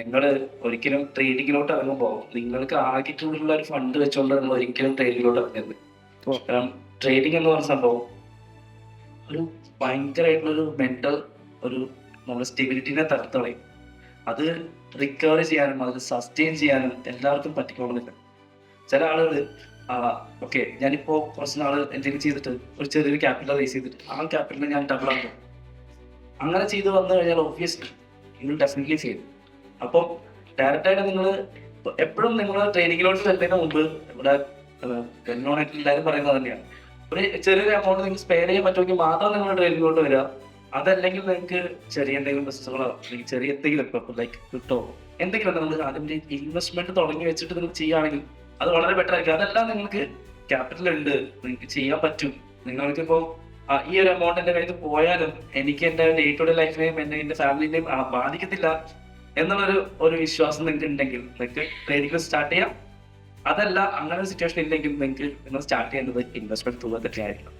നിങ്ങൾ ഒരിക്കലും ട്രേഡിങ്ങിലോട്ട് ഇറങ്ങുമ്പോൾ നിങ്ങൾക്ക് ആകിയിട്ടുള്ള ഒരു ഫണ്ട് വെച്ചുകൊണ്ട് നിങ്ങൾ ഒരിക്കലും ട്രേഡിങ്ങിലോട്ട് ഇറങ്ങരുത്. കാരണം ട്രേഡിംഗ് എന്ന് പറഞ്ഞ സംഭവം ഒരു ഭയങ്കരമായിട്ടുള്ളൊരു മെന്റൽ ഒരു നമ്മുടെ സ്റ്റെബിലിറ്റിനെ തകർത്തളയും. അത് റിക്കവർ ചെയ്യാനും അത് സസ്റ്റെയിൻ ചെയ്യാനും എല്ലാവർക്കും പറ്റിക്കോളുന്നില്ല. ചില ആളുകൾ ഓക്കെ ഞാനിപ്പോ കുറച്ച് നാൾ എന്തെങ്കിലും ചെയ്തിട്ട് ഒരു ചെറിയൊരു ക്യാപിറ്റൽ റേസ് ചെയ്തിട്ട് ആ ക്യാപിറ്റലിനെ ഞാൻ ഡബിൾ ആക്കും. അങ്ങനെ ചെയ്ത് വന്നു കഴിഞ്ഞാൽ obviously you will definitely fail. അപ്പം ഡയറക്റ്റായിട്ട് നിങ്ങൾ എപ്പോഴും നിങ്ങൾ ട്രെയിനിങ്ങിലോട്ട് വരുന്നതിന് മുമ്പ് ഇവിടെ വെല്ലോണായിട്ട് എല്ലാവരും പറയുന്നത് തന്നെയാണ്, ഒരു ചെറിയൊരു എമൗണ്ട് നിങ്ങൾക്ക് സ്പെയർ ചെയ്യാൻ പറ്റുമെങ്കിൽ മാത്രം നിങ്ങൾ ട്രെയിനിങ്ങിലോട്ട് വരിക. അതല്ലെങ്കിൽ നിങ്ങൾക്ക് ചെറിയ എന്തെങ്കിലും ബിസിനസ്സുകളോ അല്ലെങ്കിൽ ചെറിയ എന്തെങ്കിലും ഇപ്പോൾ ലൈക്ക് ക്രിപ്റ്റോ എന്തെങ്കിലും നിങ്ങൾ അതിൻ്റെ ഇൻവെസ്റ്റ്മെന്റ് തുടങ്ങി വെച്ചിട്ട് നിങ്ങൾ ചെയ്യുകയാണെങ്കിൽ അത് വളരെ ബെറ്റർ ആയിരിക്കും. അതെല്ലാം നിങ്ങൾക്ക് ക്യാപിറ്റൽ ഉണ്ട്, നിങ്ങൾക്ക് ചെയ്യാൻ പറ്റും. നിങ്ങൾക്കിപ്പോൾ ഈ ഒരു എമൗണ്ട് എൻ്റെ കയ്യിൽ പോയാലും എനിക്ക് എൻ്റെ ഡേ ടു ഡേ ലൈഫിനെയും എൻ്റെ ഫാമിലിനെയും ബാധിക്കത്തില്ല എന്നുള്ളൊരു വിശ്വാസം നിങ്ങൾക്ക് ഉണ്ടെങ്കിൽ നിങ്ങൾക്ക് ട്രേഡിംഗ് സ്റ്റാർട്ട് ചെയ്യാം. അതല്ല അങ്ങനെ ഒരു സിറ്റുവേഷൻ ഇല്ലെങ്കിൽ നിങ്ങൾക്ക് നിങ്ങൾ സ്റ്റാർട്ട് ചെയ്യേണ്ടത് ഇൻവെസ്റ്റ്മെന്റ് തുക തന്നെയായിരിക്കും.